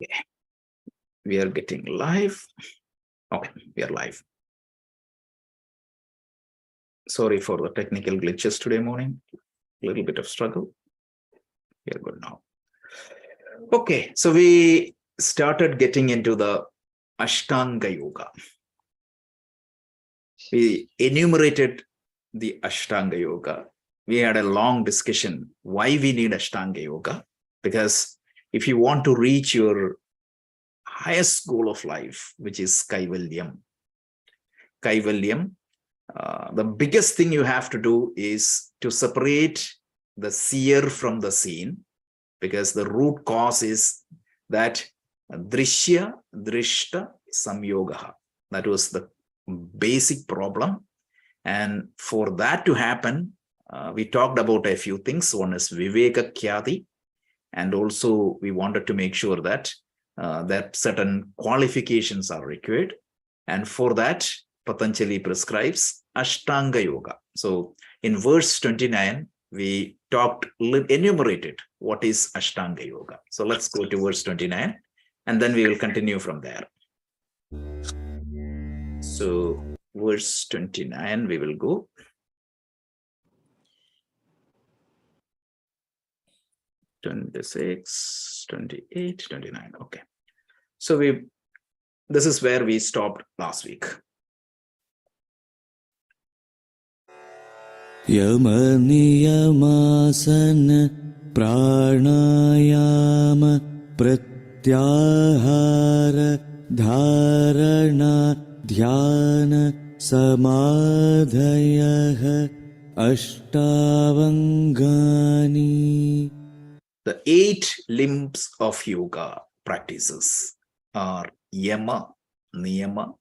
Okay, we are getting live. Okay, we are live. Sorry for the technical glitches today morning. A little bit of struggle. We are good now. Okay, so we started getting into the Ashtanga Yoga. We enumerated the Ashtanga Yoga. We had a long discussion why we need Ashtanga Yoga, because if you want to reach your highest goal of life, which is Kaivalyam, the biggest thing you have to do is to separate the seer from the seen, because the root cause is that Drishya Drishta Samyogaha. That was the basic problem. And for that to happen, we talked about a few things. One is Viveka Khyati, and also we wanted to make sure that that certain qualifications are required. And for that, Patanjali prescribes Ashtanga Yoga. So in verse 29, we enumerated what is Ashtanga Yoga. So let's go to verse 29, and then we will continue from there. So verse 29, we will go. (26, 28, 29). Okay. So this is where we stopped last week. Yama niyamasana pranayama pratyahara dharana dhyana samadhayah ashtavangani. The 8 limbs of yoga practices are yama, niyama,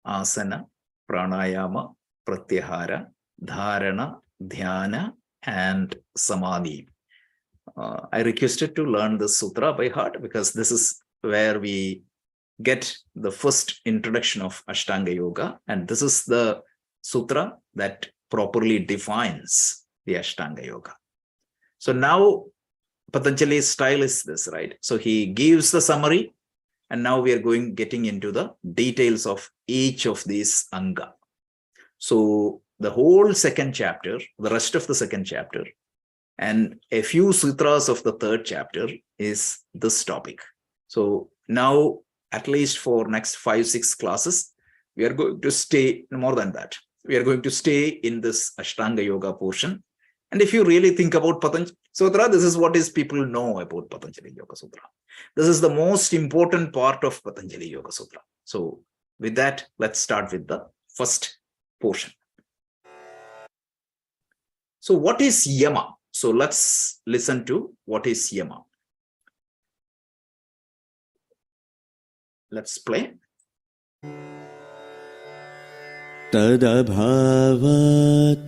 asana, pranayama, pratyahara, dharana, dhyana, and samadhi. I requested to learn the sutra by heart, because this is where we get the first introduction of Ashtanga Yoga, and this is the sutra that properly defines the Ashtanga Yoga. So now Patanjali's style is this, right? So he gives the summary, and now we are getting into the details of each of these anga. So the whole second chapter, the rest of the second chapter, and a few sutras of the third chapter is this topic. So now, at least for next 5-6 classes, we are going to stay, more than that, we are going to stay in this Ashtanga Yoga portion. And if you really think about Patanjali Sutra, this is what is people know about Patanjali Yoga Sutra. This is the most important part of Patanjali Yoga Sutra. So with that, let's start with the first portion. So what is Yama? So let's listen to what is Yama. Let's play. Tadabhavat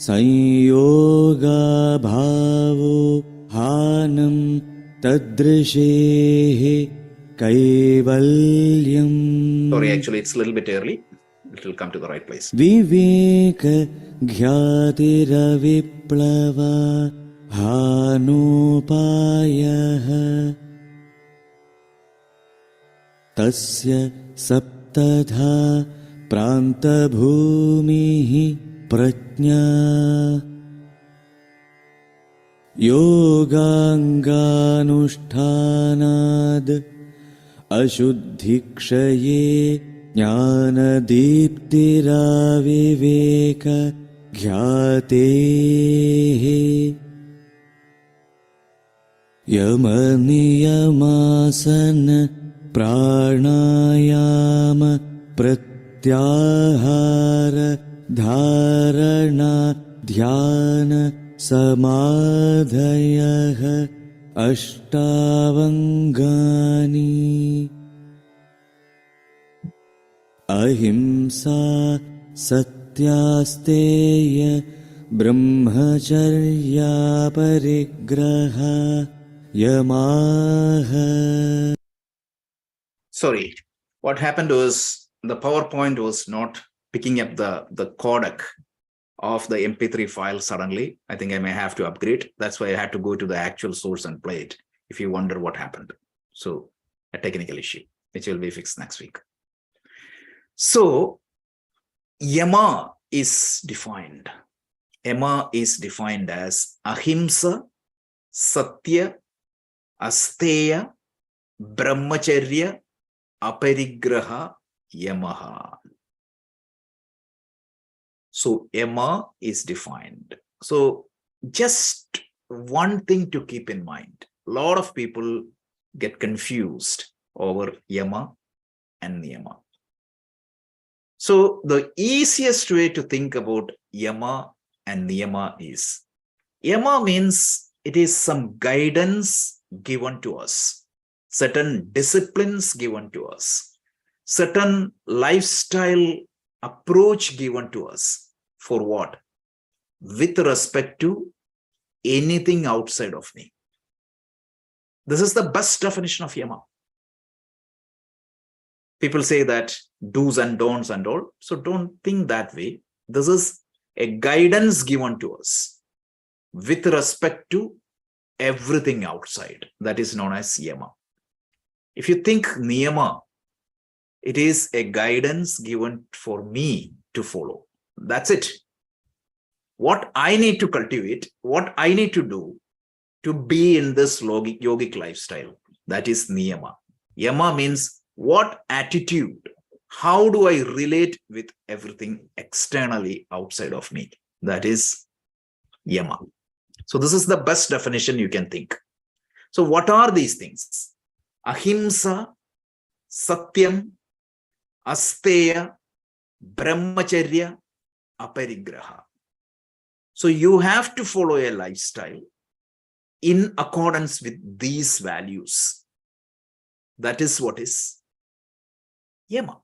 Sanyoga bhavo hanam tadrishehe kaivalyam. Sorry, actually it's a little bit early. It will come to the right place. Viveka ghyatira viplava hanopayah tasya saptadha prantabhumihi prajna yoganganushtanad ashuddhikshaye jnanadiptira-viveka gyatehe yama-niyamasana pranayama pratyahara dharana dhyana samadhayah ashtavangani. Ahimsa satyasteya brahmacharya parigraha yamaha. Sorry, what happened was the PowerPoint was not picking up the codec of the MP3 file suddenly. I think I may have to upgrade. That's why I had to go to the actual source and play it, if you wonder what happened. So a technical issue, which will be fixed next week. So, yama is defined. Yama is defined as ahimsa, satya, asteya, brahmacharya, aparigraha, yamaha. So, yama is defined. So, just one thing to keep in mind. A lot of people get confused over yama and niyama. So, the easiest way to think about yama and niyama is, yama means it is some guidance given to us, certain disciplines given to us, certain lifestyle approach given to us. For what? With respect to anything outside of me. This is the best definition of yama. People say that do's and don'ts and all. So don't think that way. This is a guidance given to us with respect to everything outside. That is known as yama. If you think niyama, it is a guidance given for me to follow. That's it. What I need to cultivate, what I need to do to be in this yogic lifestyle, that is niyama. Yama means what attitude, how do I relate with everything externally outside of me? That is yama. So this is the best definition you can think. So what are these things? Ahimsa, satyam, asteya, brahmacharya, aparigraha. So you have to follow a lifestyle in accordance with these values. That is what is yama.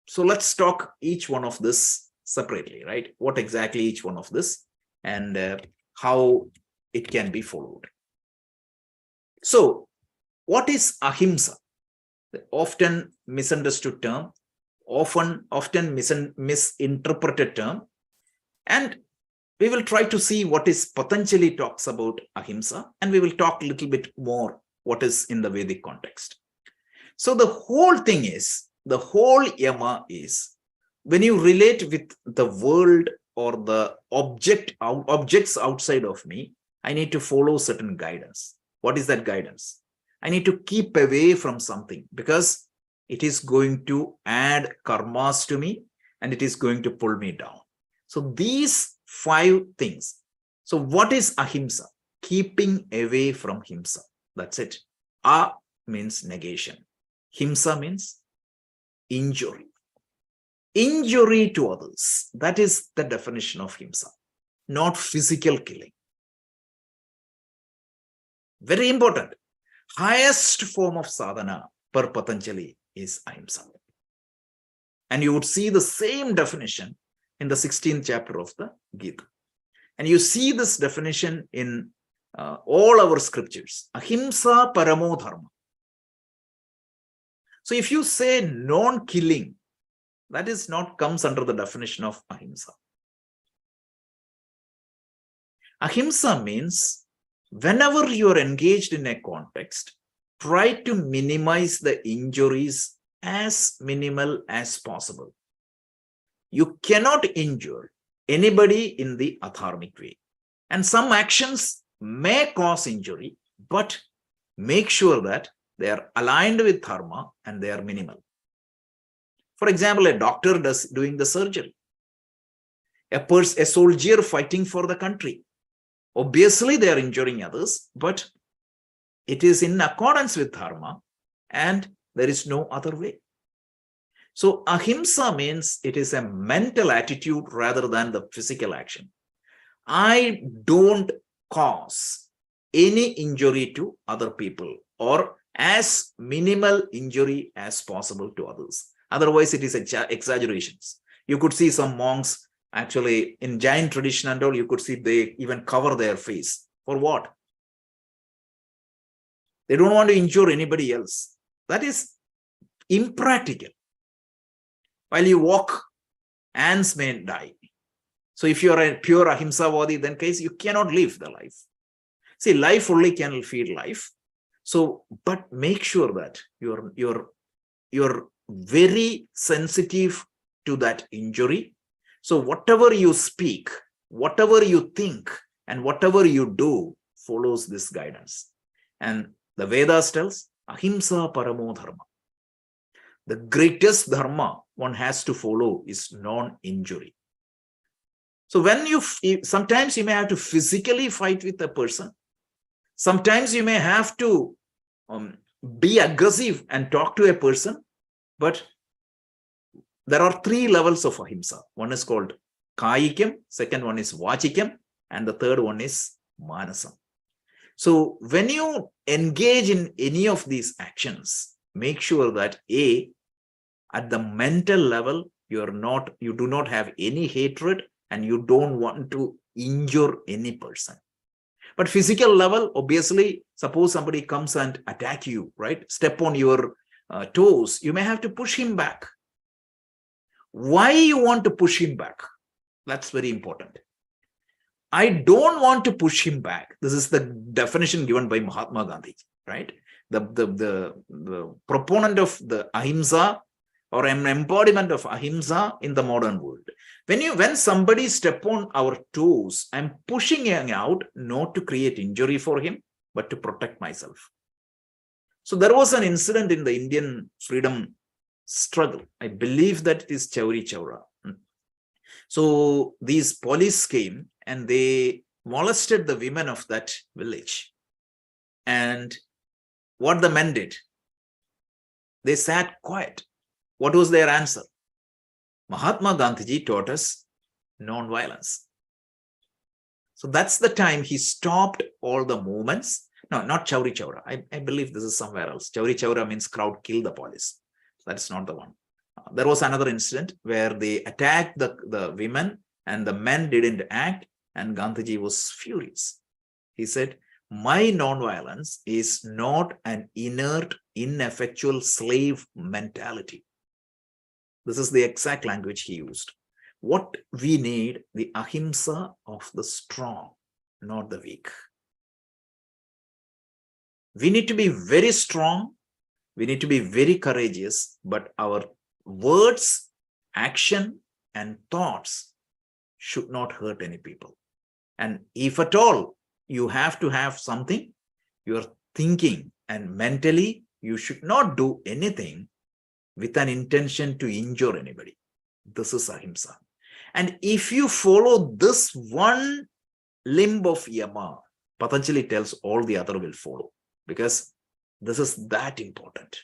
So let's talk each one of this separately, right? What exactly each one of this and how it can be followed. So what is ahimsa? The often misunderstood term, often misinterpreted term, and we will try to see what is Patanjali talks about ahimsa, and we will talk a little bit more what is in the Vedic context. So the whole thing is, the whole yama is, when you relate with the world or the objects outside of me, I need to follow certain guidance. What is that guidance? I need to keep away from something because it is going to add karmas to me and it is going to pull me down. So these 5 things. So what is ahimsa? Keeping away from himsa. That's it. A means negation. Himsa means injury. Injury to others. That is the definition of himsa, not physical killing. Very important. Highest form of sadhana per Patanjali is ahimsa. And you would see the same definition in the 16th chapter of the Gita. And you see this definition in all our scriptures. Ahimsa paramo dharma. So if you say non-killing, that is not comes under the definition of ahimsa. Ahimsa means whenever you are engaged in a context, try to minimize the injuries as minimal as possible. You cannot injure anybody in the adharmic way. And some actions may cause injury, but make sure that they are aligned with dharma and they are minimal. For example, a doctor doing the surgery, a soldier fighting for the country. Obviously, they are injuring others, but it is in accordance with dharma and there is no other way. So ahimsa means it is a mental attitude rather than the physical action. I don't cause any injury to other people or as minimal injury as possible to others. Otherwise, it is exaggerations. You could see some monks actually in Jain tradition and all, you could see they even cover their face. For what? They don't want to injure anybody else. That is impractical. While you walk, ants may die. So if you are a pure ahimsavadi, then case you cannot live the life. See, life only can feed life. So, but make sure that you're very sensitive to that injury. So whatever you speak, whatever you think, and whatever you do follows this guidance. And the Vedas tells ahimsa paramo dharma. The greatest dharma one has to follow is non-injury. So when sometimes you may have to physically fight with a person. Sometimes you may have to be aggressive and talk to a person, but there are 3 levels of ahimsa. One is called kayikam, second one is vachikam, and the third one is manasam. So when you engage in any of these actions, make sure that at the mental level, you do not have any hatred and you don't want to injure any person. But physical level, obviously, suppose somebody comes and attack you, right? Step on your toes, you may have to push him back. Why you want to push him back? That's very important. I don't want to push him back. This is the definition given by Mahatma Gandhi, right? The proponent of the ahimsa, or an embodiment of ahimsa in the modern world. When somebody step on our toes, I'm pushing him out not to create injury for him, but to protect myself. So there was an incident in the Indian freedom struggle. I believe that it is Chauri Chaura. So these police came and they molested the women of that village. And what the men did, they sat quiet. What was their answer? Mahatma Gandhi taught us non-violence. So that's the time he stopped all the movements. No, not Chauri Chaura. I believe this is somewhere else. Chauri Chaura means crowd kill the police. That's not the one. There was another incident where they attacked the women and the men didn't act, and Gandhiji was furious. He said, my non-violence is not an inert, ineffectual slave mentality. This is the exact language he used. What we need, the ahimsa of the strong, not the weak. We need to be very strong. We need to be very courageous, but our words, action, and thoughts should not hurt any people. And if at all you have to have something, you're thinking and mentally, you should not do anything with an intention to injure anybody. This is ahimsa. And if you follow this one limb of yama, Patanjali tells all the other will follow, because this is that important.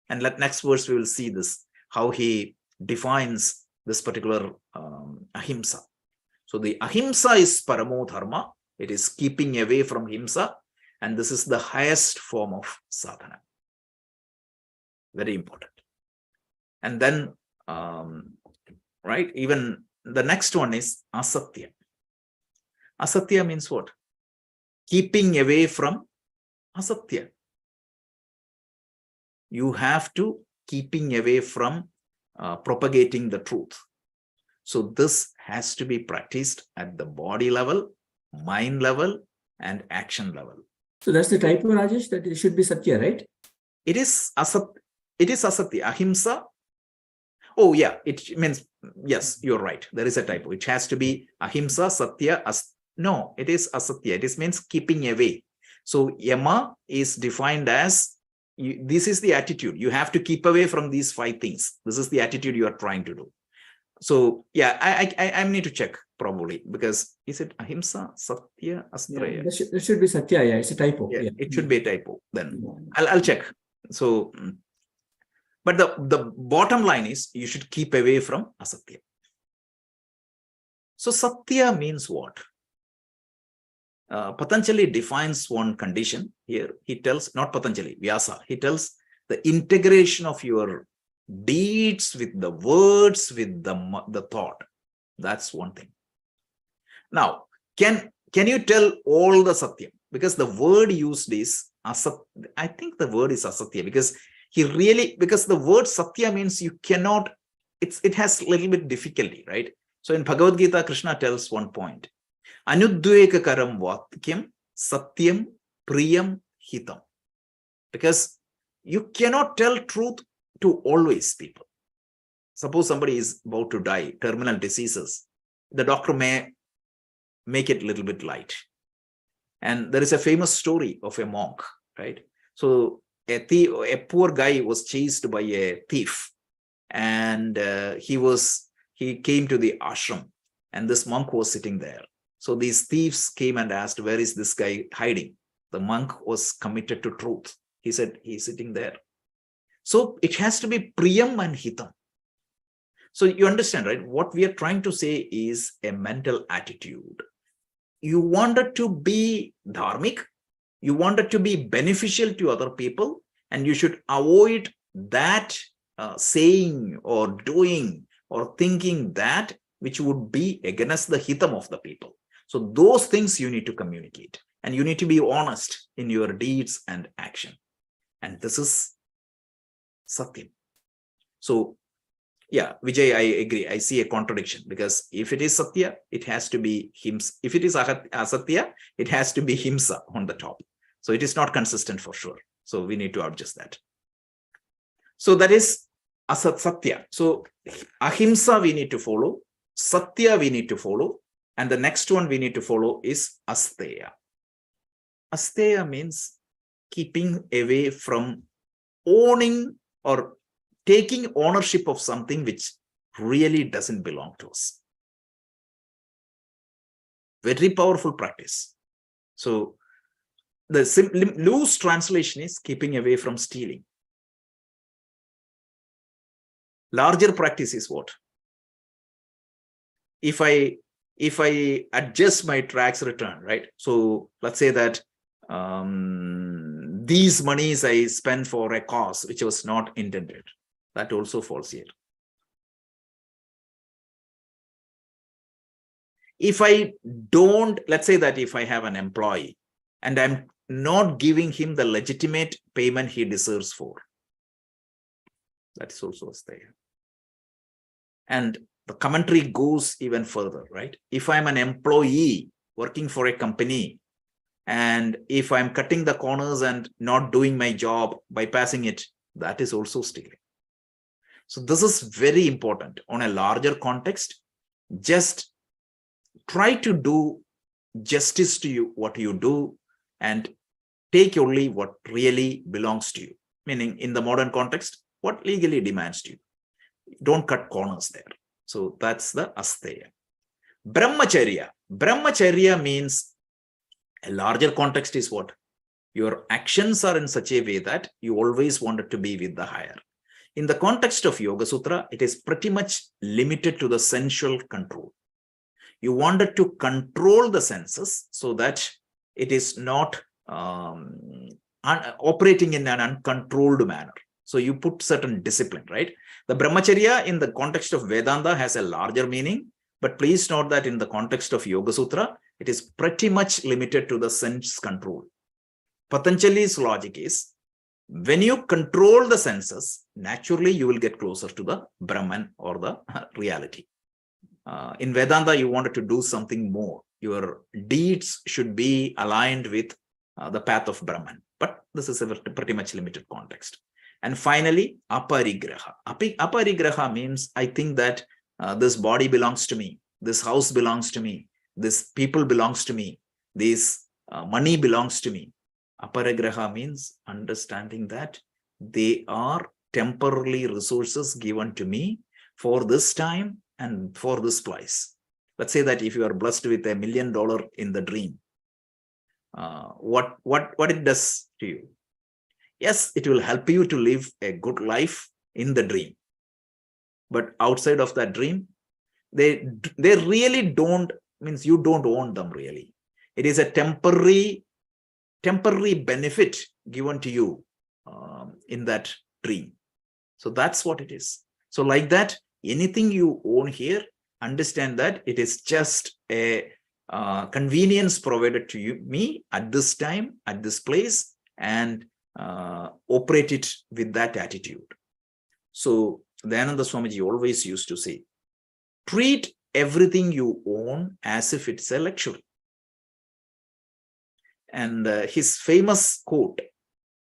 And next verse we will see this, how he defines this particular ahimsa. So the ahimsa is paramo dharma. It is keeping away from himsa. And this is the highest form of sadhana. Very important. And then, right, even the next one is asatya. Asatya means what? Keeping away from asatya. You have to keeping away from propagating the truth. So this has to be practiced at the body level, mind level, and action level. So that's the typo, Rajesh, that it should be satya, right? It is asatya. Ahimsa. Oh yeah, it means, yes, you're right. There is a typo. It has to be ahimsa, satya, no, it is asatya. It means keeping away. So yama is defined as, this is the attitude. You have to keep away from these 5 things. This is the attitude you are trying to do. So yeah, I need to check probably, because is it ahimsa, satya, astraya? Yeah, that should be satya. Yeah, it's a typo. Yeah, it should be a typo. Then I'll check. So, but the bottom line is you should keep away from asatya. So satya means what? Patanjali defines one condition here. He tells, not Patanjali, Vyasa, he tells the integration of your deeds with the words, with the thought. That's one thing. Now, can you tell all the satya? Because the word used is asatya. I think the word is asatya, because because the word satya means you cannot, it has a little bit difficulty, right? So in Bhagavad Gita, Krishna tells one point. Anudvekakaram vakyam satyam priyam hitam. because you cannot tell truth to always people. Suppose somebody is about to die, terminal diseases, the doctor may make it a little bit light. And there is a famous story of a monk, right? So a poor guy was chased by a thief, and he came to the ashram, and this monk was sitting there. So these thieves came and asked, where is this guy hiding? The monk was committed to truth. He said, he's sitting there. So it has to be priyam and hitam. So you understand, right? What we are trying to say is a mental attitude. You wanted to be dharmic, you wanted to be beneficial to other people, and you should avoid that saying or doing or thinking that which would be against the hitam of the people. So those things you need to communicate, and you need to be honest in your deeds and action. And this is satyam. So yeah, Vijay, I agree. I see a contradiction, because if it is satya, it has to be himsa. If it is asatya, it has to be himsa on the top. So it is not consistent for sure. So we need to adjust that. So that is asat satya. So ahimsa we need to follow, satya we need to follow, and the next one we need to follow is asteya. Asteya means keeping away from owning or taking ownership of something which really doesn't belong to us. Very powerful practice. So the loose translation is keeping away from stealing. Larger practice is what? If I adjust my tax return, right? So let's say that these monies I spent for a cause which was not intended. That also falls here. If I don't, let's say that if I have an employee and I'm not giving him the legitimate payment he deserves for, that is also there. And the commentary goes even further, right? If I'm an employee working for a company, and if I'm cutting the corners and not doing my job, bypassing it, that is also stealing. So this is very important on a larger context. Just try to do justice to you, what you do, and take only what really belongs to you. Meaning in the modern context, what legally demands to you. Don't cut corners there. So that's the asteya. Brahmacharya. Brahmacharya means a larger context is what? Your actions are in such a way that you always wanted to be with the higher. In the context of Yoga Sutra, it is pretty much limited to the sensual control. You wanted to control the senses so that it is not operating in an uncontrolled manner. So you put certain discipline, right? The Brahmacharya in the context of Vedanta has a larger meaning, but please note that in the context of Yoga Sutra, it is pretty much limited to the sense control. Patanjali's logic is, when you control the senses, naturally you will get closer to the Brahman or the reality. In Vedanta, you wanted to do something more. Your deeds should be aligned with the path of Brahman. But this is a pretty much limited context. And finally, aparigraha. Aparigraha means I think that this body belongs to me, this house belongs to me, this people belongs to me, this money belongs to me. Aparigraha means understanding that they are temporary resources given to me for this time and for this place. Let's say that if you are blessed with $1 million in the dream, what it does to you? Yes, it will help you to live a good life in the dream. But outside of that dream, they really don't, means you don't own them really. It is a temporary benefit given to you in that dream. So that's what it is. So like that, anything you own here, understand that it is just a convenience provided to me at this time, at this place, and operate it with that attitude. So Dayananda Swamiji always used to say, treat everything you own as if it's a luxury. And his famous quote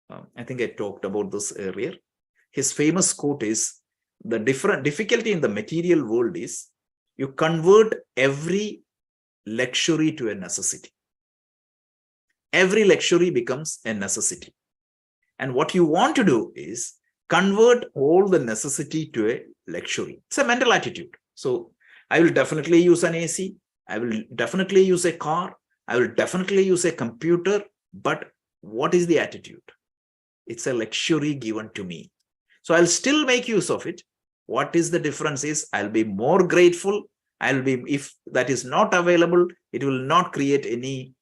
I think I talked about this earlier. His famous quote is, the difficulty in the material world is you convert every luxury to a necessity. Every luxury becomes a necessity. And what you want to do is convert all the necessity to a luxury. It's a mental attitude. So I will definitely use an AC. I will definitely use a car. I will definitely use a computer. But what is the attitude? It's a luxury given to me. So I'll still make use of it. What is the difference is I'll be more grateful. If that is not available, it will not create any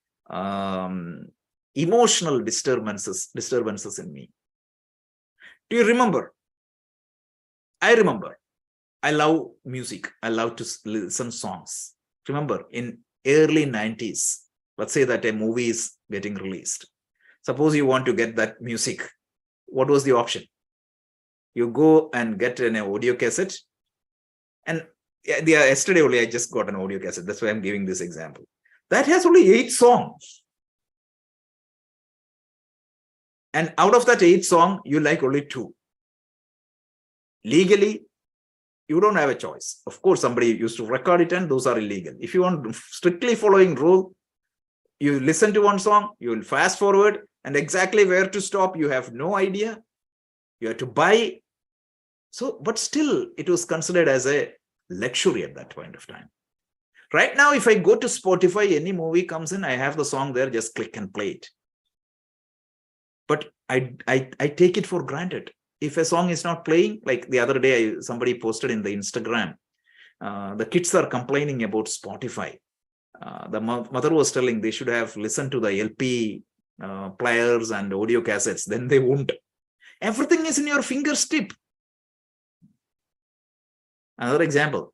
emotional disturbances in me. Do you remember? I remember. I love music. I love to listen songs. Remember, in early 90s, let's say that a movie is getting released. Suppose you want to get that music. What was the option? You go and get an audio cassette. And yesterday only I just got an audio cassette. That's why I'm giving this example. That has only 8 songs. And out of that 8 songs, you like only 2. Legally, you don't have a choice. Of course, somebody used to record it and those are illegal. If you want strictly following rule, you listen to one song, you will fast forward, and exactly where to stop, you have no idea. You have to buy. So, but still, it was considered as a luxury at that point of time. Right now, if I go to Spotify, any movie comes in, I have the song there, just click and play it. But I take it for granted. If a song is not playing, like the other day, somebody posted in the Instagram, the kids are complaining about Spotify. The mother was telling they should have listened to the LP players and audio cassettes, then they won't. Everything is in your fingertip. Another example,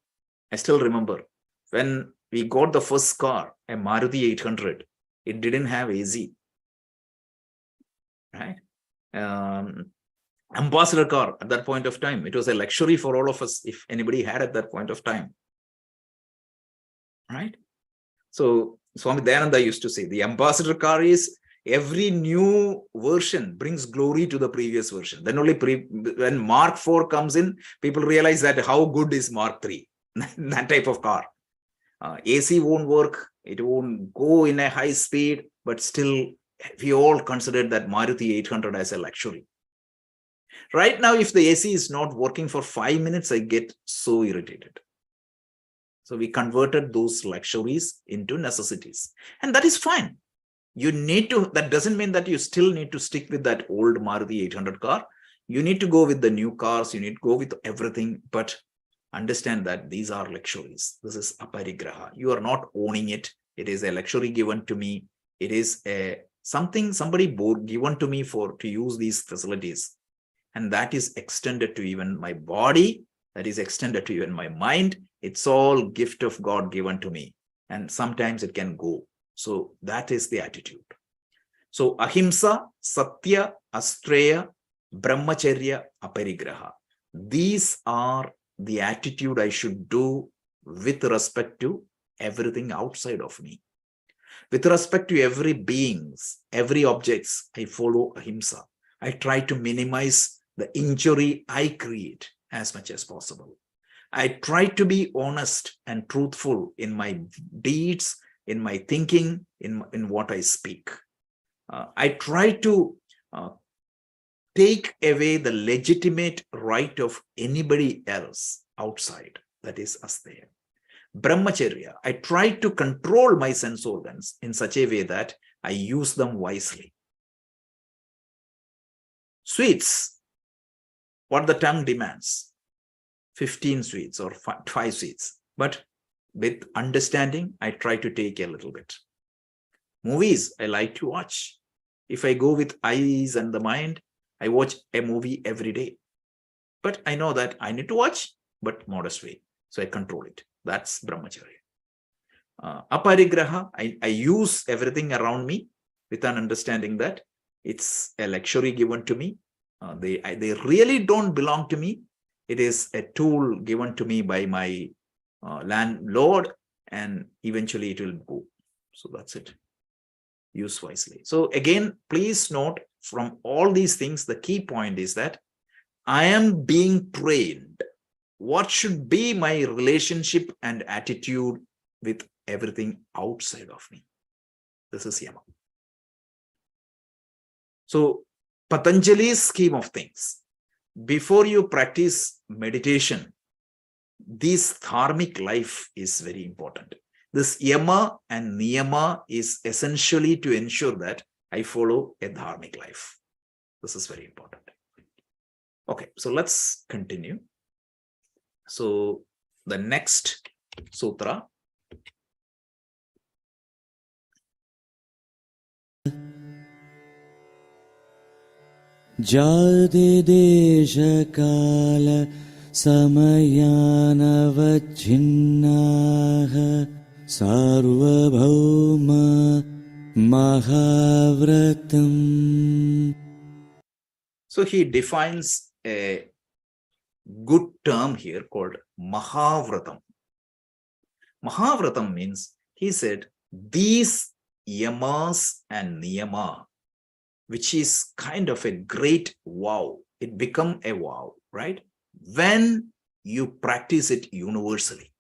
I still remember when we got the first car, a Maruti 800, it didn't have AC. Right? Ambassador car at that point of time, it was a luxury for all of us if anybody had at that point of time. Right? So Swami Dayananda used to say the ambassador car is every new version brings glory to the previous version. Then only when Mark 4 comes in, people realize that how good is Mark 3, that type of car. AC won't work, it won't go in a high speed, but still we all consider that Maruti 800 as a luxury. Right now, if the AC is not working for 5 minutes, I get so irritated. So we converted those luxuries into necessities. And that is fine. You need to, that doesn't mean that you still need to stick with that old Maruti 800 car. You need to go with the new cars. You need to go with everything, but understand that these are luxuries. This is aparigraha. You are not owning it. It is a luxury given to me. It is something somebody given to me to use these facilities. And that is extended to even my body. That is extended to even my mind. It's all gift of God given to me. And sometimes it can go. So that is the attitude. So ahimsa, satya, astreya, brahmacharya, aparigraha. These are the attitude I should do with respect to everything outside of me. With respect to every beings, every objects, I follow ahimsa. I try to minimize the injury I create as much as possible. I try to be honest and truthful in my deeds, in my thinking, in what I speak. I try to take away the legitimate right of anybody else outside. That is asteya. Brahmacharya, I try to control my sense organs in such a way that I use them wisely. Sweets, what the tongue demands, 15 sweets or 5 sweets. But with understanding, I try to take a little bit. Movies, I like to watch. If I go with eyes and the mind, I watch a movie every day. But I know that I need to watch, but modest way. So I control it. That's brahmacharya. Aparigraha, I use everything around me with an understanding that it's a luxury given to me. They really don't belong to me. It is a tool given to me by my landlord, and eventually it will go. So that's it. use wisely. So again, please note from all these things, the key point is that I am being trained. What should be my relationship and attitude with everything outside of me? This is Yama. So Patanjali's scheme of things, before you practice meditation, this dharmic life is very important. This Yama and Niyama is essentially to ensure that I follow a dharmic life. This is very important. Okay, so let's continue. So the next sutra. Jade desha kala samayanavachinnaha sarvabhauma mahavratam. So he defines a good term here called Mahavratam. Mahavratam means, he said, these yamas and niyama, which is kind of a great vow. It become a vow, right? When you practice it universally.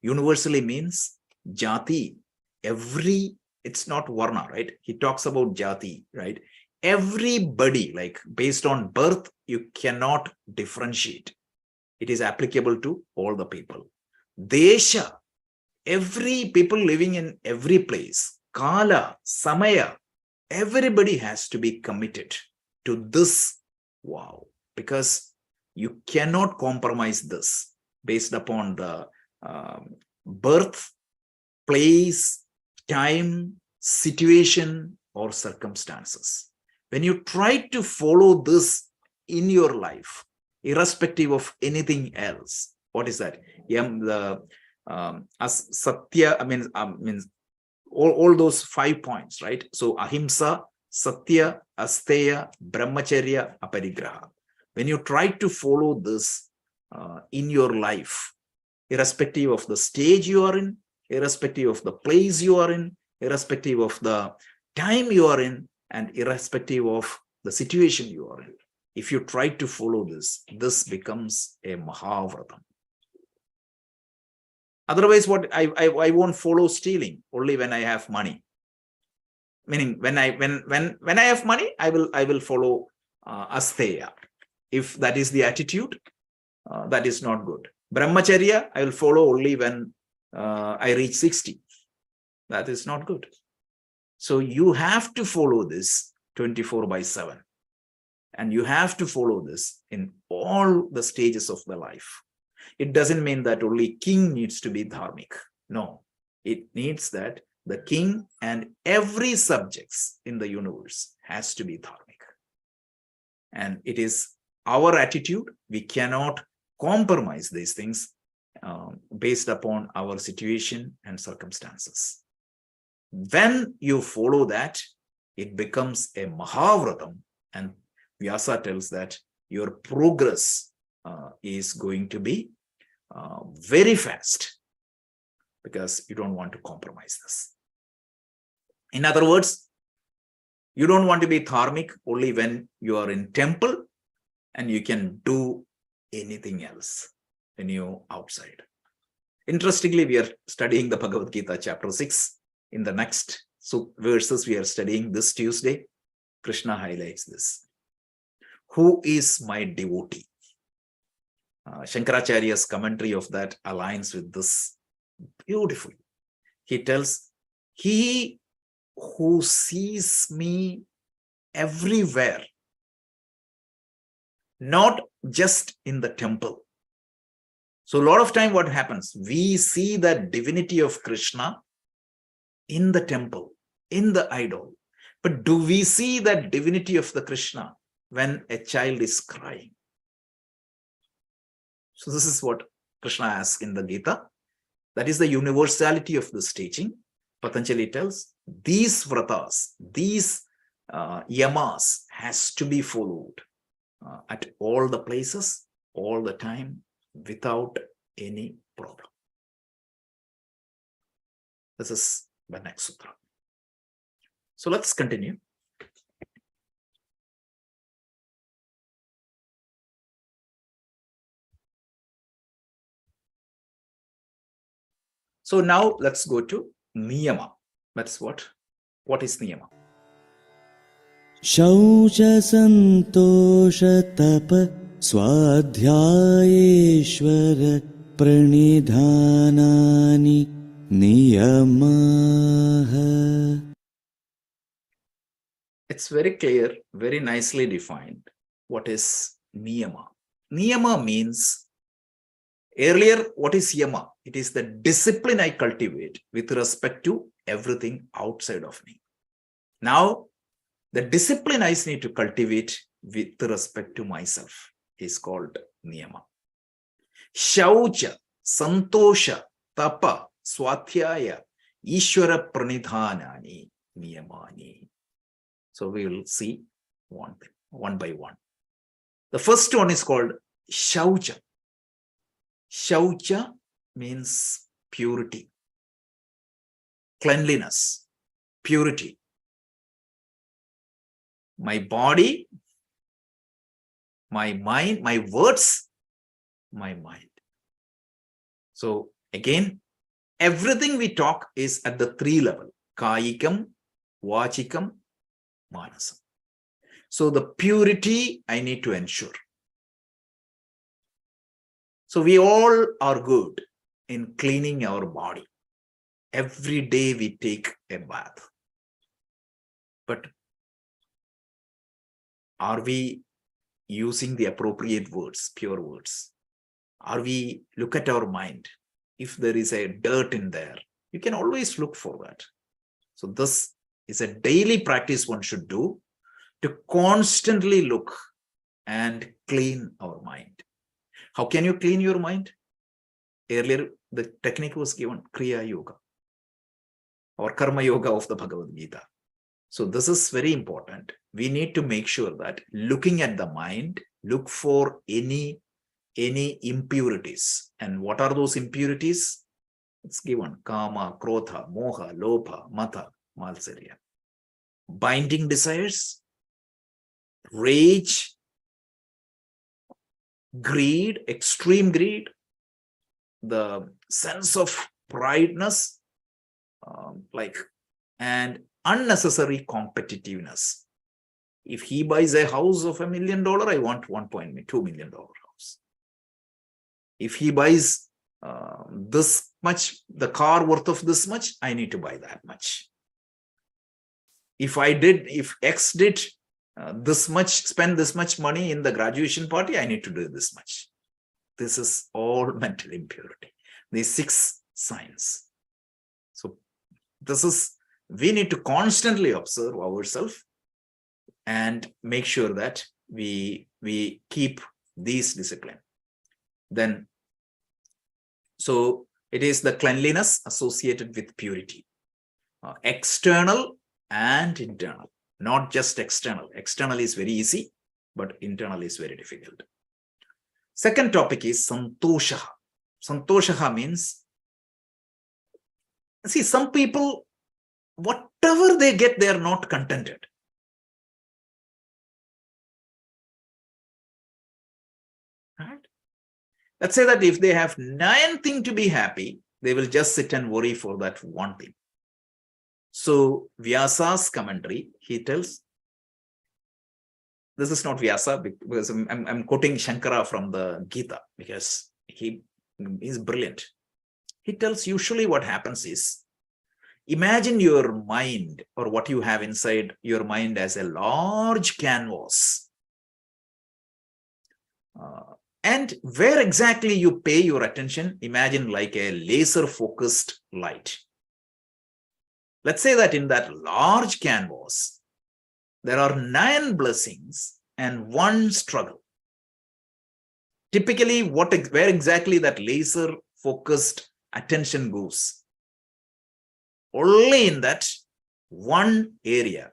Universally means jati, it's not varna, right? He talks about jati, right? Everybody, like based on birth, you cannot differentiate. It is applicable to all the people. Desha, every people living in every place. Kala, samaya, everybody has to be committed to this vow, because you cannot compromise this based upon the birth, place, time, situation, or circumstances. When you try to follow this in your life, irrespective of anything else, what is that? As satya, means all those 5 points, right? So ahimsa, satya, asteya, brahmacharya, aparigraha. When you try to follow this in your life, irrespective of the stage you are in, irrespective of the place you are in, irrespective of the time you are in, and irrespective of the situation you are in, if you try to follow this, this becomes a Mahavratam. Otherwise, what I won't follow stealing only when I have money. Meaning, when I have money, I will follow asteya. If that is the attitude, that is not good. Brahmacharya, I will follow only when I reach 60. That is not good. So you have to follow this 24/7. And you have to follow this in all the stages of the life. It doesn't mean that only king needs to be dharmic. No, it needs that the king and every subjects in the universe has to be dharmic. And it is our attitude. We cannot compromise these things based upon our situation and circumstances. When you follow that, it becomes a Mahavratam, and Vyasa tells that your progress is going to be very fast, because you don't want to compromise this. In other words, you don't want to be dharmic only when you are in temple and you can do anything else when you're outside. Interestingly, we are studying the Bhagavad Gita chapter 6. In the next verses we are studying this Tuesday, Krishna highlights this. Who is my devotee? Shankaracharya's commentary of that aligns with this beautifully. He tells, he who sees me everywhere, not just in the temple. So a lot of time what happens, we see the divinity of Krishna in the temple, in the idol. But do we see that divinity of the Krishna when a child is crying? So this is what Krishna asks in the Gita. That is the universality of this teaching. Patanjali tells, these vratas, these yamas has to be followed at all the places, all the time, without any problem. This is the next sutra. So let's continue. So now let's go to niyama. That's what? What is niyama? शौच सन्तोष तप स्वाध्यायेश्वर प्रणिधानानि नियमाः. It's very clear, very nicely defined. What is niyama? Niyama means, earlier, what is yama? It is the discipline I cultivate with respect to everything outside of me. Now, the discipline I need to cultivate with respect to myself is called niyama. Shaucha, santosha, tapa, swadhyaya, ishvara pranidhanani, niyamani. So we will see one by one. The first one is called shaucha. Shaucha means purity, cleanliness, purity. My body, my mind, my words, my mind. So again, everything we talk is at the 3 level: kayikam, vachikam, manasam. So the purity I need to ensure. So we all are good in cleaning our body. Every day we take a bath. But are we using the appropriate words, pure words? Are we look at our mind? If there is a dirt in there, you can always look for that. So this is a daily practice one should do to constantly look and clean our mind. How can you clean your mind? Earlier, the technique was given, Kriya Yoga or Karma Yoga of the Bhagavad Gita. So this is very important. We need to make sure that looking at the mind, look for any impurities. And what are those impurities? It's given: kama, krodha, moha, lobha, mata, malsarya. Binding desires, rage, greed, extreme greed, the sense of prideness, and unnecessary competitiveness. If he buys a house of $1 million, I want $1.2 million house. If he buys this much, the car worth of this much, I need to buy that much. If X did this much, spend this much money in the graduation party, I need to do this much. This is all mental impurity. These 6 signs. So we need to constantly observe ourselves and make sure that we keep these discipline. Then, so it is the cleanliness associated with purity, external and internal, not just external. External is very easy, but internal is very difficult. Second topic is santosha. Santosha means, see, some people, whatever they get, they are not contented. Right? Let's say that if they have 9 things to be happy, they will just sit and worry for that one thing. So Vyasa's commentary, he tells, this is not Vyasa because I'm quoting Shankara from the Gita because he is brilliant. He tells usually what happens is, imagine your mind or what you have inside your mind as a large canvas. And where exactly you pay your attention, imagine like a laser focused light. Let's say that in that large canvas, there are 9 blessings and 1 struggle. Typically, where exactly that laser focused attention goes? Only in that one area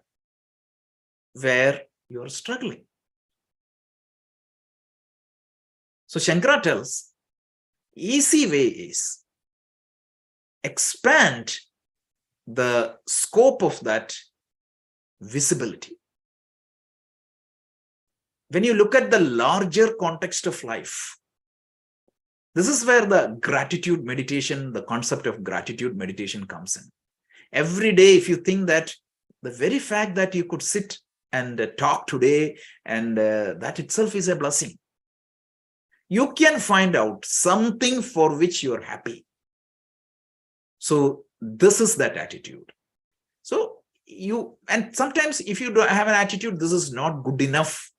where you are struggling. So Shankara tells, easy way is expand the scope of that visibility. When you look at the larger context of life, this is where the gratitude meditation, the concept of gratitude meditation comes in. Every day, if you think that the very fact that you could sit and talk today, and that itself is a blessing, you can find out something for which you are happy. So this is that attitude. So and sometimes if you don't have an attitude, this is not good enough.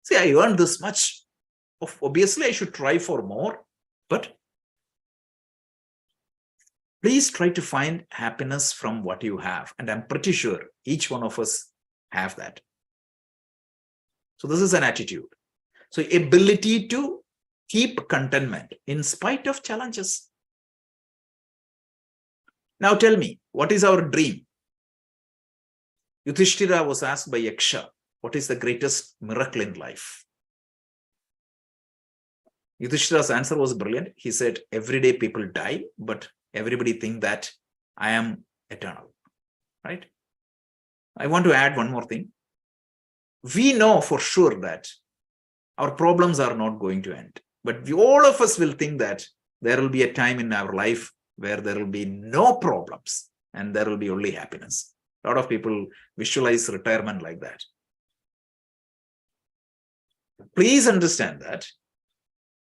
See, I earned this much. Obviously, I should try for more, but please try to find happiness from what you have. And I'm pretty sure each one of us have that. So this is an attitude. So ability to keep contentment in spite of challenges. Now tell me, what is our dream? Yudhishthira was asked by Yaksha, what is the greatest miracle in life? Yudhishthira's answer was brilliant. He said, every day people die, but everybody think that I am eternal, right? I want to add one more thing. We know for sure that our problems are not going to end, but all of us will think that there will be a time in our life where there will be no problems and there will be only happiness. A lot of people visualize retirement like that. Please understand that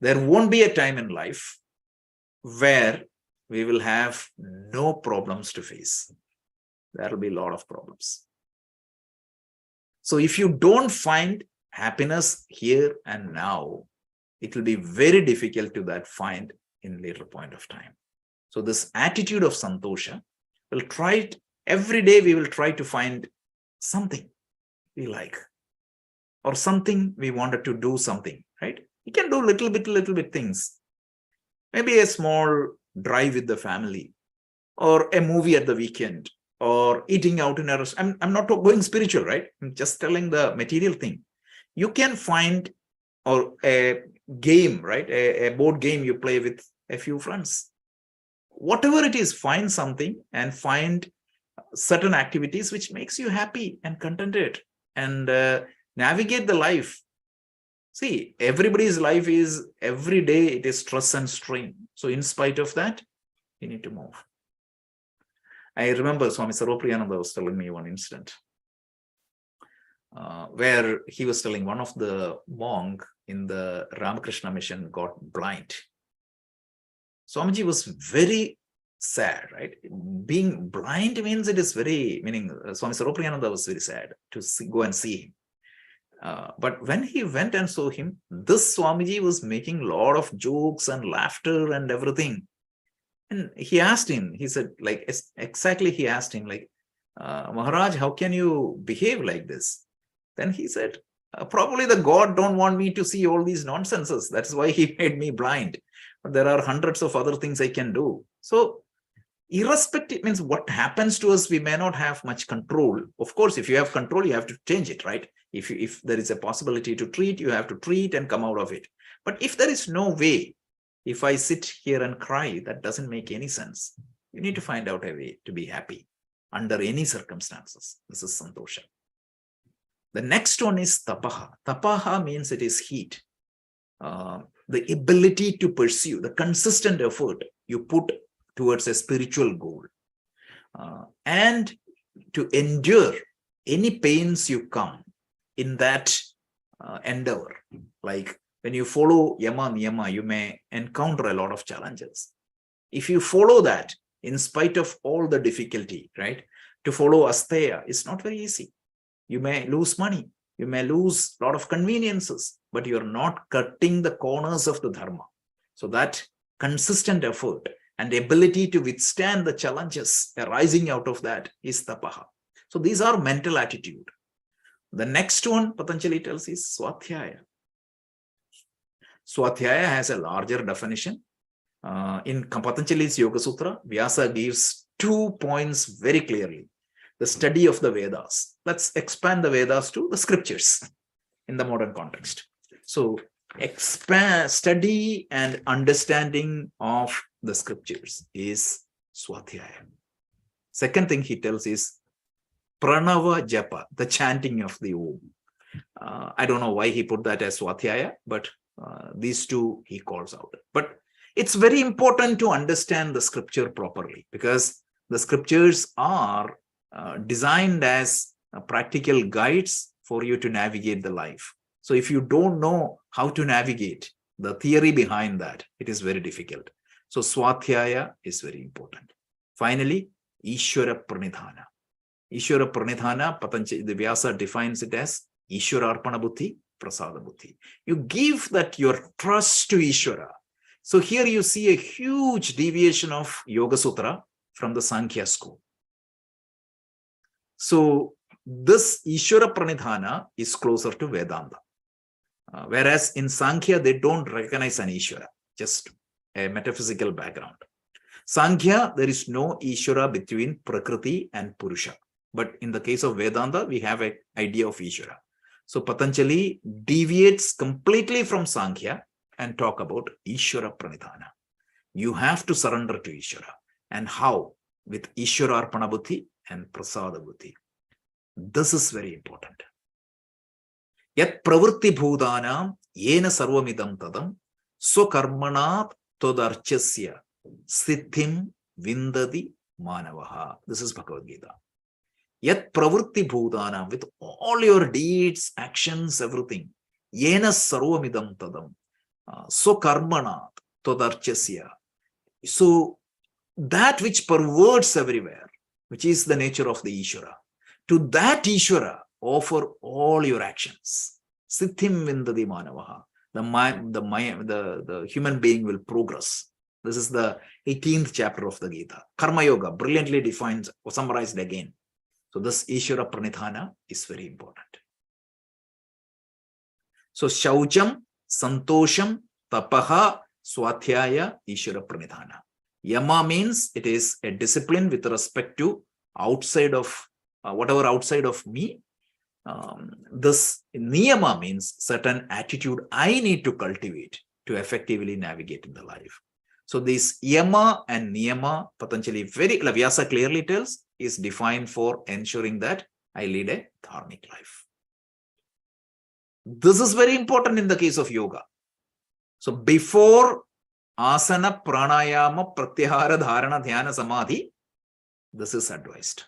there won't be a time in life where we will have no problems to face. There will be a lot of problems. So if you don't find happiness here and now, it will be very difficult to find in later point of time. So this attitude of santosha, we'll try it every day. We will try to find something we like, or something we wanted to do something, right? You can do little bit things. Maybe a small drive with the family, or a movie at the weekend, or eating out in a restaurant. I'm not going spiritual, right? I'm just telling the material thing. You can find or a game, right? A board game you play with a few friends. Whatever it is, find something and find certain activities which makes you happy and contented, and navigate the life. See, everybody's life is every day it is stress and strain. So in spite of that, you need to move. I remember Swami Sarvapriyananda was telling me one incident where he was telling one of the monk in the Ramakrishna mission got blind. Swamiji was very sad, right? Being blind means it is very, meaning Swami Sarvapriyananda was very sad to go and see him. But when he went and saw him, this Swamiji was making a lot of jokes and laughter and everything. And he asked him, he said, like, exactly he asked him, like, Maharaj, how can you behave like this? Then he said, probably the God don't want me to see all these nonsenses. That's why he made me blind. But there are hundreds of other things I can do. So irrespective means what happens to us, we may not have much control. Of course, if you have control, you have to change it, right? If there is a possibility to treat, you have to treat and come out of it. But if there is no way, if I sit here and cry, that doesn't make any sense. You need to find out a way to be happy under any circumstances. This is santosha. The next one is tapaha. Tapaha means it is heat. The ability to pursue, the consistent effort you put towards a spiritual goal, and to endure any pains you come in that endeavor. Like when you follow yama niyama, you may encounter a lot of challenges. If you follow that, in spite of all the difficulty, right? To follow asteya is not very easy. You may lose money, you may lose a lot of conveniences, but you're not cutting the corners of the dharma. So that consistent effort and ability to withstand the challenges arising out of that is tapaha. So these are mental attitude. The next one Patanjali tells is swadhyaya. Swadhyaya has a larger definition. In Patanjali's Yoga Sutra, Vyasa gives 2 points very clearly. The study of the Vedas. Let's expand the Vedas to the scriptures in the modern context. So study and understanding of the scriptures is swadhyaya. Second thing he tells is Pranava Japa, the chanting of the Om. I don't know why he put that as Swadhyaya, but these two he calls out. But it's very important to understand the scripture properly, because the scriptures are designed as practical guides for you to navigate the life. So if you don't know how to navigate the theory behind that, it is very difficult. So Swadhyaya is very important. Finally, Ishwara Pranidhana. Ishwara Pranidhana, Patanjali, the Vyasa defines it as Ishwara Arpana Buddhi, Prasada Buddhi. You give that your trust to Ishwara. So here you see a huge deviation of Yoga Sutra from the Sankhya school. So this Ishwara Pranidhana is closer to Vedanta. Whereas in Sankhya, they don't recognize an Ishwara, just a metaphysical background. Sankhya, there is no Ishwara between Prakriti and Purusha. But in the case of Vedanta, we have an idea of Ishwara. So Patanjali deviates completely from Sankhya and talk about Ishwara Pranidhana. You have to surrender to Ishwara. And how? With Ishwara Arpana Buddhi and Prasada Buddhi. This is very important. Yat pravritti bhudanam yena sarvamidam tadam swakarmanat todarchasya siddhim vindadi manavaha. This is Bhagavad Gita. Yat pravritti bhudanam, with all your deeds, actions, everything. Yena sarvamidam tadam swakarmanat todarchasya. So that which perverts everywhere, which is the nature of the Ishvara, to that Ishvara offer all your actions. Siddhim vindadi manavaha. The human being will progress. This is the 18th chapter of the Gita. Karma Yoga, brilliantly defined or summarized again. So this Ishvara Pranidhana is very important. So Shaucham, Santosham, Tapaha, Swadhyaya, Ishvara Pranidhana. Yama means it is a discipline with respect to outside of whatever outside of me. This niyama means certain attitude I need to cultivate to effectively navigate in the life. So this yama and niyama, Patanjali Vyasa clearly tells, is defined for ensuring that I lead a dharmic life. This is very important in the case of yoga. So before asana, pranayama, pratyahara, dharana, dhyana, samadhi, this is advised.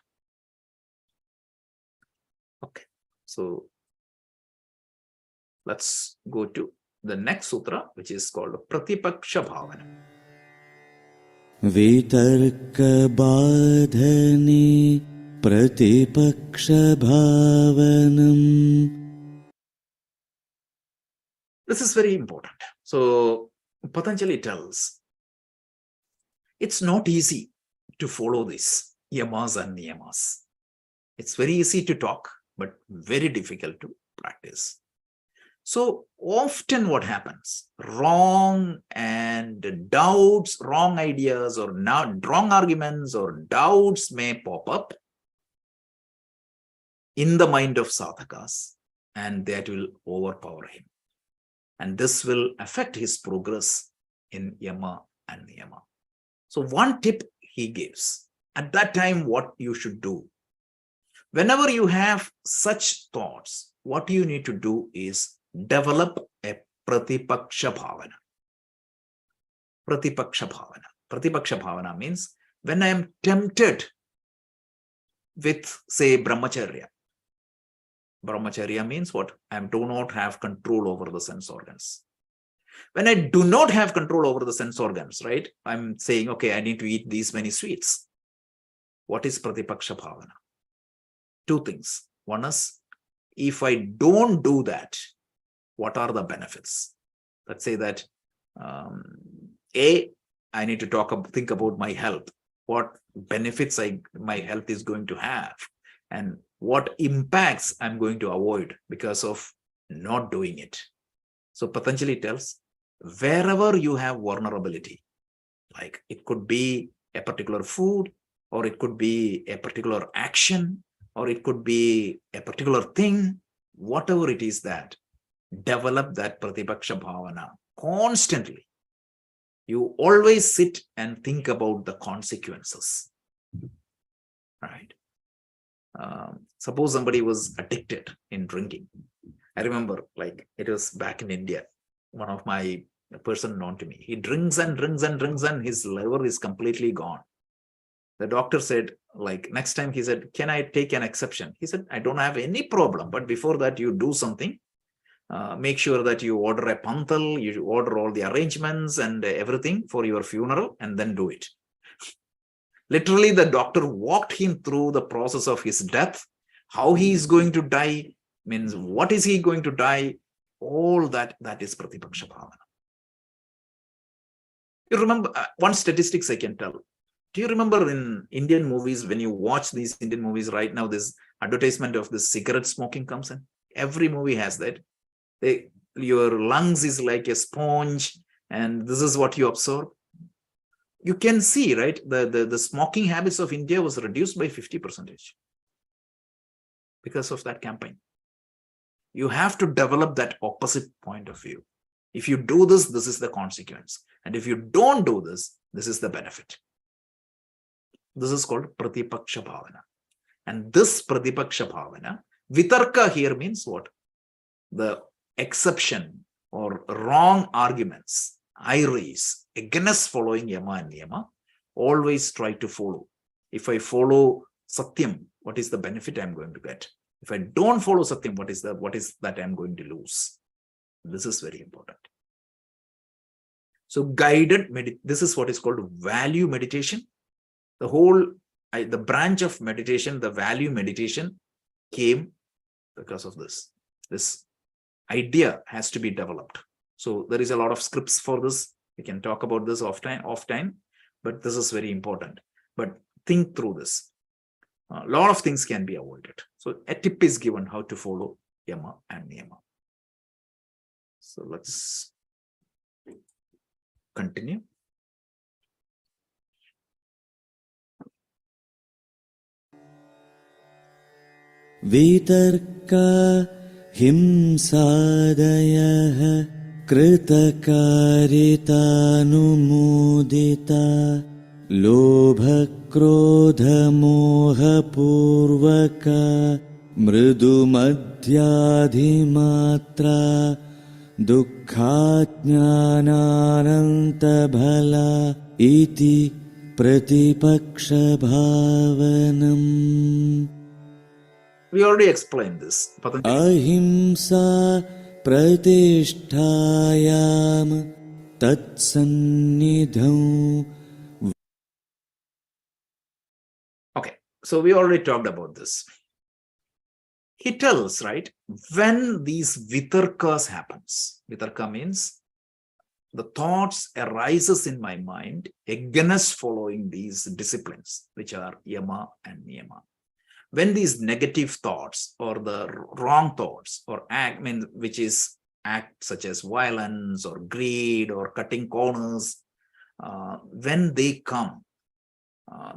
Okay, so let's go to the next sutra, which is called Pratipaksha Bhavana. Vitarka badhani Pratipaksha Bhavanam. This is very important. So Patanjali tells, it's not easy to follow this yamas and niyamas. It's very easy to talk, but very difficult to practice. So often what happens, wrong and doubts, wrong ideas or wrong arguments or doubts may pop up in the mind of sadhakas, and that will overpower him. And this will affect his progress in yama and niyama. So one tip he gives, at that time what you should do. Whenever you have such thoughts, what you need to do is develop a Pratipaksha Bhavana. Pratipaksha Bhavana. Pratipaksha Bhavana means when I am tempted with, say, Brahmacharya. Brahmacharya means what? I do not have control over the sense organs. When I do not have control over the sense organs, right? I'm saying, okay, I need to eat these many sweets. What is Pratipaksha Bhavana? Two things. One is, if I don't do that, what are the benefits? Let's say that I need to think about my health. What benefits my health is going to have, and what impacts I'm going to avoid because of not doing it. So Patanjali tells, wherever you have vulnerability, like it could be a particular food, or it could be a particular action, or it could be a particular thing, whatever it is, that develop that Pratipaksha Bhavana constantly. You always sit and think about the consequences. right? Suppose somebody was addicted in drinking. I remember, like, it was back in India, one of my person known to me, he drinks and drinks and drinks and his liver is completely gone. The doctor said, like, next time he said, can I take an exception? He said, I don't have any problem, but before that you do something. Make sure that you order a panthal, you order all the arrangements and everything for your funeral, and then do it. Literally, the doctor walked him through the process of his death, how he is going to die, means what is he going to die, all that is Pratipaksha Bhavana. You remember, one statistics I can tell. Do you remember in Indian movies, when you watch these Indian movies right now, this advertisement of the cigarette smoking comes in? Every movie has that. Your lungs is like a sponge, and this is what you absorb. You can see, right, the smoking habits of India was reduced by 50% because of that campaign. You have to develop that opposite point of view. If you do this, this is the consequence. And if you don't do this, this is the benefit. This is called Pratipaksha Bhavana. And this Pratipaksha Bhavana, Vitarka here means what? The exception or wrong arguments I raise against following Yama and Niyama, always try to follow. If I follow Satyam, what is the benefit I'm going to get? If I don't follow Satyam, what is that I'm going to lose? This is very important. So guided this is what is called value meditation. The branch of meditation, the value meditation, came because of this. This idea has to be developed. So there is a lot of scripts for this. We can talk about this off time, but this is very important. But think through this. A lot of things can be avoided. So a tip is given how to follow Yama and Niyama. So let's continue. Vitarka himsadayah कृतकारितानुमोदिता लोभक्रोधमोहपूर्वका मृदुमध्याधिमात्रा दुःखाज्ञानानन्तभला इति प्रतिपक्षभावनम्. We already explained this. Ahimsa pratishthayam tatsannidham. Okay, so we already talked about this. He tells, right, when these vitarkas happens, vitarka means the thoughts arises in my mind against following these disciplines, which are Yama and Niyama. When these negative thoughts or the wrong thoughts or which is act such as violence or greed or cutting corners, when they come,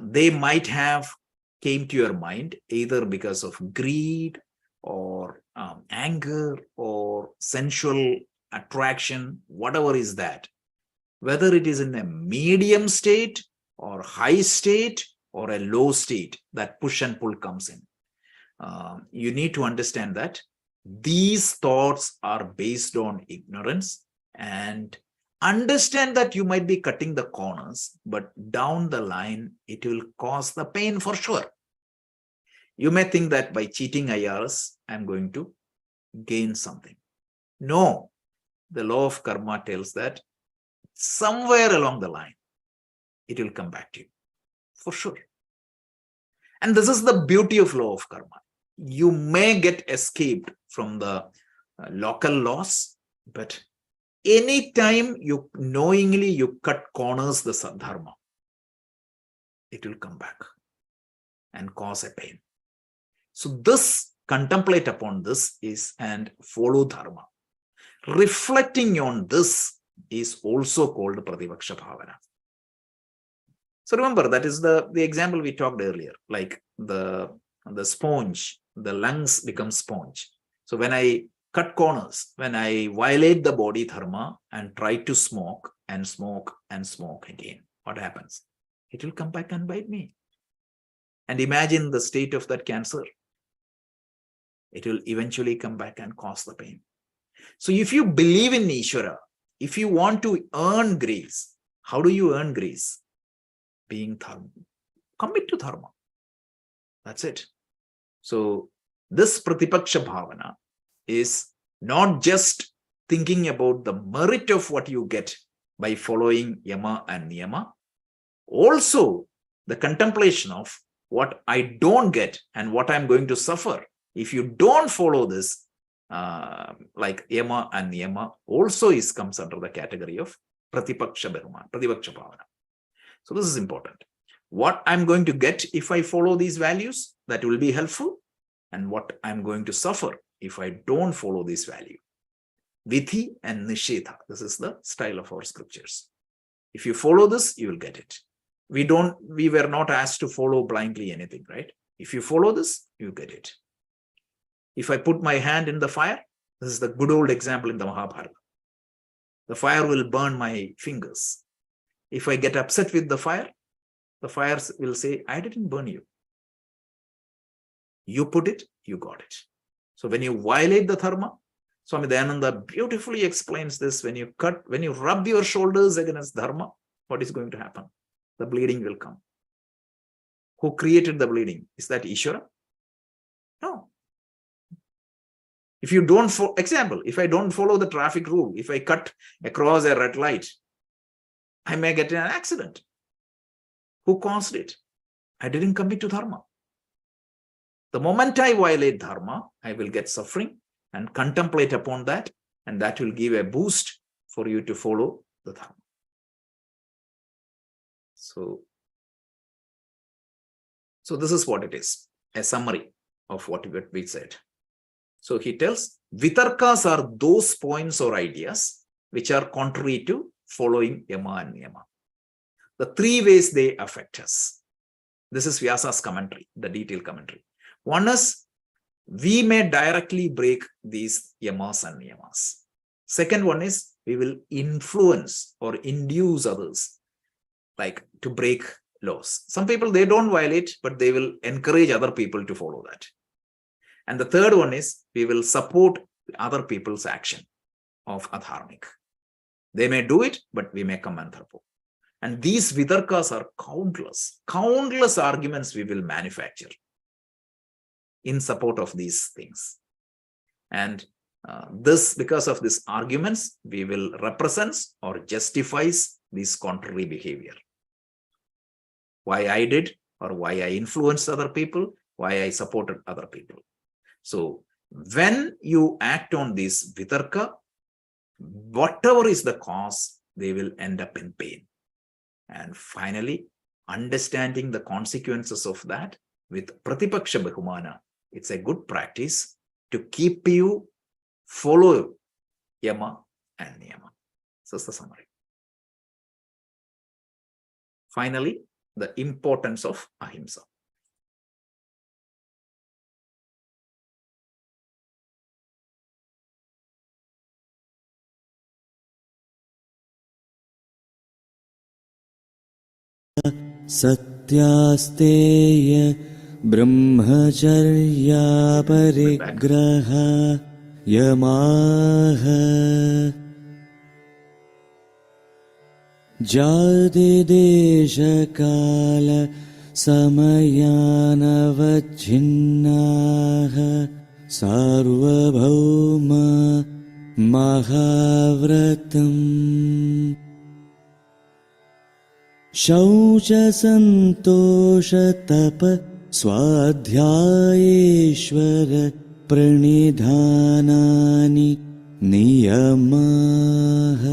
they might have came to your mind either because of greed or anger or sensual attraction, whatever is that, whether it is in a medium state or high state or a low state, that push and pull comes in. You need to understand that these thoughts are based on ignorance, and understand that you might be cutting the corners, but down the line, it will cause the pain for sure. You may think that by cheating IRS, I'm going to gain something. No, the law of karma tells that somewhere along the line, it will come back to you. For sure. And this is the beauty of law of karma. You may get escaped from the local laws, but anytime you knowingly cut corners the dharma, it will come back and cause a pain. So this, contemplate upon this is and follow dharma. Reflecting on this is also called Pratipaksha Bhavana. So remember, that is the example we talked earlier, like the sponge, the lungs become sponge. So when I cut corners, when I violate the body dharma and try to smoke and smoke and smoke again, what happens? It will come back and bite me. And imagine the state of that cancer. It will eventually come back and cause the pain. So if you believe in Ishvara, if you want to earn grace, how do you earn grace? Being dharma. Commit to dharma. That's it. So this Pratipaksha Bhavana is not just thinking about the merit of what you get by following Yama and Niyama, also the contemplation of what I don't get and what I'm going to suffer if you don't follow this, like Yama and Niyama, also comes under the category of Pratipaksha Bhavana. So this is important. What I'm going to get if I follow these values, that will be helpful, and what I'm going to suffer if I don't follow this value. Vidhi and Nishedha. This is the style of our scriptures. If you follow this, you will get it. We were not asked to follow blindly anything, right? If you follow this, you get it. If I put my hand in the fire, this is the good old example in the Mahabharata. The fire will burn my fingers. If I get upset with the fire will say, I didn't burn you. You put it, you got it. So when you violate the dharma, Swami Dayananda beautifully explains this. When you rub your shoulders against dharma, what is going to happen? The bleeding will come. Who created the bleeding? Is that Ishvara? No. If you don't, if I don't follow the traffic rule, if I cut across a red light, I may get in an accident. Who caused it? I didn't commit to dharma. The moment I violate dharma, I will get suffering and contemplate upon that, and that will give a boost for you to follow the dharma. So this is what it is, a summary of what we said. So he tells, vitarkas are those points or ideas which are contrary to following Yama and Niyama. The three ways they affect us. This is Vyasa's commentary, the detailed commentary. One is, we may directly break these Yamas and Niyamas. Second one is, we will influence or induce others, like to break laws. Some people, they don't violate, but they will encourage other people to follow that. And the third one is, we will support other people's action of adharmic. They may do it, but we may come and support. And these vitarkas are countless arguments we will manufacture in support of these things. And because of these arguments, we will represent or justifies this contrary behavior. Why I did, or why I influenced other people, why I supported other people. So when you act on this vitarka, whatever is the cause, they will end up in pain. And finally, understanding the consequences of that with Pratipaksha Bahumana, it's a good practice to keep you follow Yama and Niyama. So that's the summary. Finally, the importance of Ahimsa. सत्यास्तेय brahmacharya परिग्रह यमाः जातिदेशकाल समयानवच्छिन्नाः सार्वभौम महाव्रतम् शौचसन्तोषतप स्वाध्यायेश्वर प्रणिधानानि नियमाः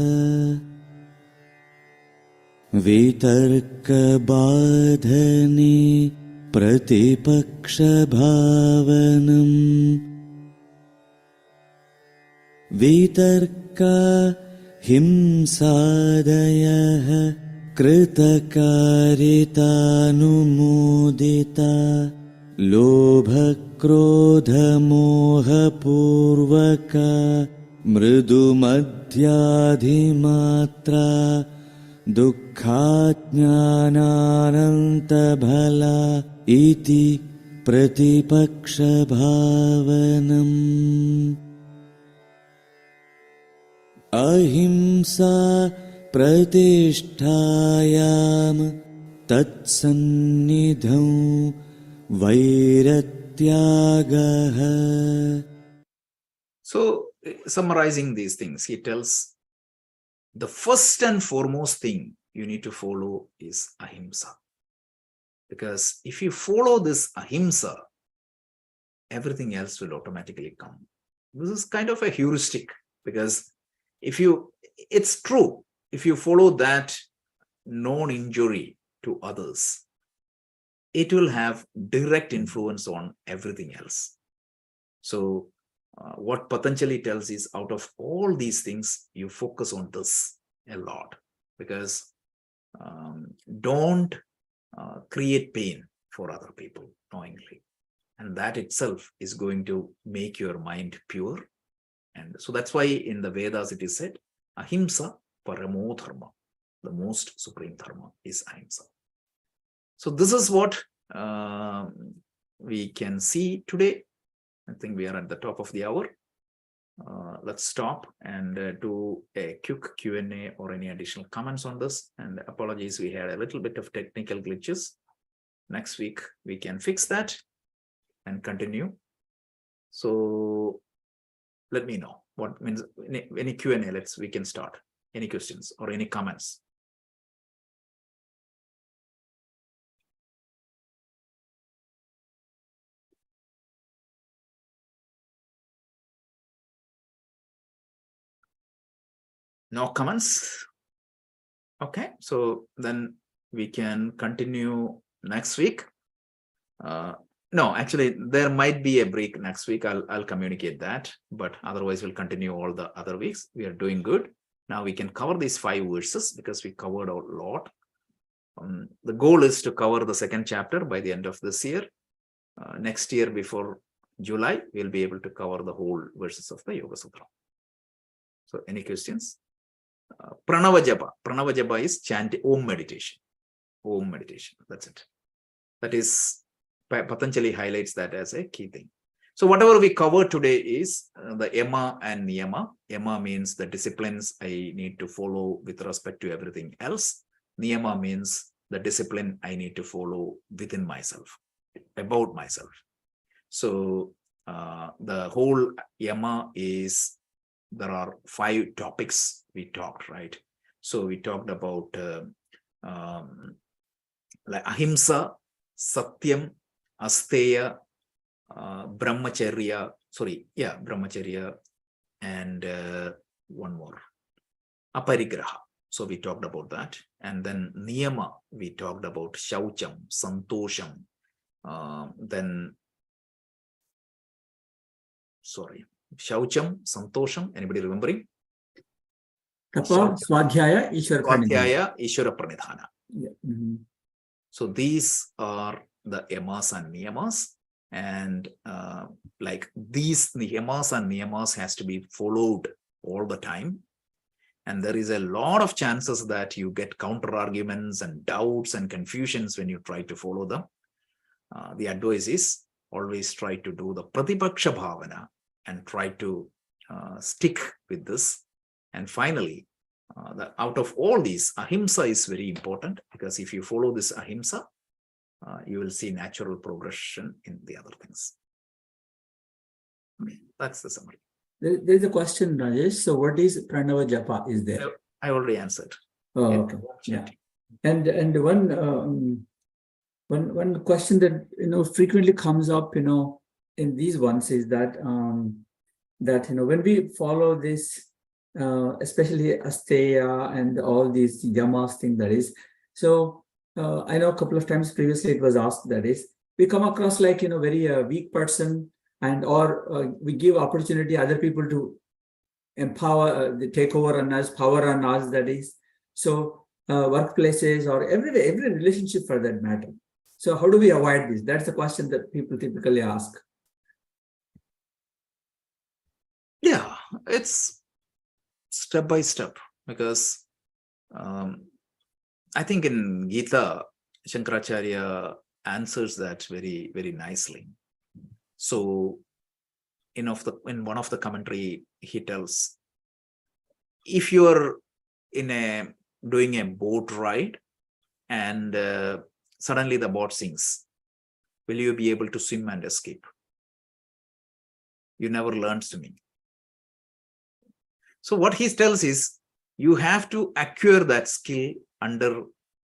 वितर्कबाधने प्रतिपक्षभावनम् वितर्का हिंसादयः कृतकारितानुमोदिता लोभक्रोधमोहपूर्वका मृदुमध्याधिमात्रा दुःखाज्ञानानन्तभला इति प्रतिपक्षभावनम् अहिंसा प्रतिष्ठायां तत्सन्निधौ वैरत्यागः. So, summarizing these things, he tells the first and foremost thing you need to follow is ahimsa. Because if you follow this ahimsa, everything else will automatically come. This is kind of a heuristic, because it's true, if you follow that non-injury to others, it will have direct influence on everything else. So what Patanjali tells is, out of all these things, you focus on this a lot, because don't create pain for other people knowingly. And that itself is going to make your mind pure. And so that's why in the Vedas it is said, ahimsa paramo dharma. The most supreme dharma is ahimsa. So this is what we can see today. I think we are at the top of the hour. Let's stop and do a quick Q&A or any additional comments on this. And apologies, we had a little bit of technical glitches. Next week, we can fix that and continue. So let me know what means any Q&A. We can start. Any questions or any comments? No comments? Okay, so then we can continue next week. No, actually, there might be a break next week. I'll communicate that, but otherwise we'll continue all the other weeks. We are doing good. Now we can cover these 5 verses because we covered a lot. The goal is to cover the second chapter by the end of this year. Next year, before July, we'll be able to cover the whole verses of the Yoga Sutra. So any questions? Pranava Japa. Pranava Japa is chanting Om meditation. Om meditation. That's it. That is, Patanjali highlights that as a key thing. So whatever we cover today is the yama and niyama. Yama means the disciplines I need to follow with respect to everything else. Niyama means the discipline I need to follow within myself, about myself. So the whole yama is, there are 5 topics we talked, right? So we talked about like ahimsa, satyam, asteya, brahmacharya, brahmacharya, and one more, aparigraha. So we talked about that. And then niyama, we talked about shaucham, santosham, shaucham, santosham, anybody remembering? Tapa, Swadhyaya, Ishwara Pranidhana. Ishwara Pranidhana. Yeah. So these are the yamas and niyamas, and like these yamas and niyamas has to be followed all the time. And there is a lot of chances that you get counter arguments and doubts and confusions when you try to follow them. The advice is always try to do the pratipaksha bhavana and try to stick with this. And finally, out of all these, ahimsa is very important, because if you follow this ahimsa, you will see natural progression in the other things. That's the summary. There's a question, Rajesh. So what is Pranava Japa is there? I already answered. Oh, okay. Yeah. And one question that frequently comes up in these ones is that when we follow this, especially asteya and all these yamas thing, that is, so I know a couple of times previously it was asked, that is, we come across like very weak person, and or we give opportunity other people to empower, take over on us, power on us, that is. So workplaces or every relationship for that matter. So how do we avoid this? That's the question that people typically ask. Yeah, it's step by step, because I think in Gita, Shankaracharya answers that very, very nicely. So in one of the commentary, he tells, if you are doing a boat ride and suddenly the boat sinks, will you be able to swim and escape? You never learned swimming. So what he tells is, you have to acquire that skill under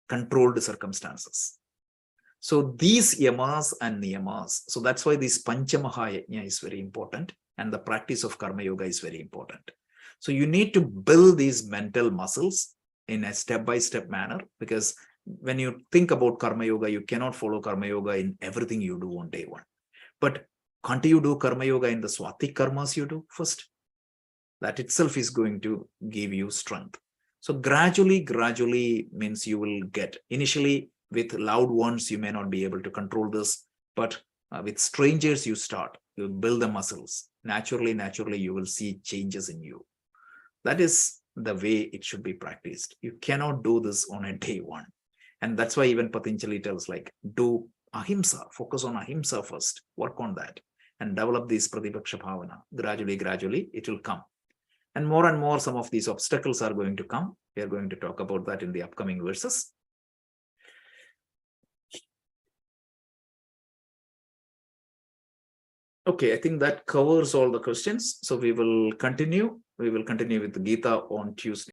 controlled circumstances. So these yamas and niyamas, so that's why this Panchamaha Yajna is very important, and the practice of Karma Yoga is very important. So you need to build these mental muscles in a step-by-step manner, because when you think about Karma Yoga, you cannot follow Karma Yoga in everything you do on day one. But can't you do Karma Yoga in the Swatik karmas you do first? That itself is going to give you strength. So gradually means you will get, initially with loved ones, you may not be able to control this, but with strangers, you build the muscles. Naturally, you will see changes in you. That is the way it should be practiced. You cannot do this on a day one. And that's why even Patanjali tells, like, do ahimsa, focus on ahimsa first, work on that, and develop this Pratipaksha Bhavana. Gradually, it will come. And more, some of these obstacles are going to come. We are going to talk about that in the upcoming verses. Okay, I think that covers all the questions. So we will continue. We will continue with the Gita on Tuesday.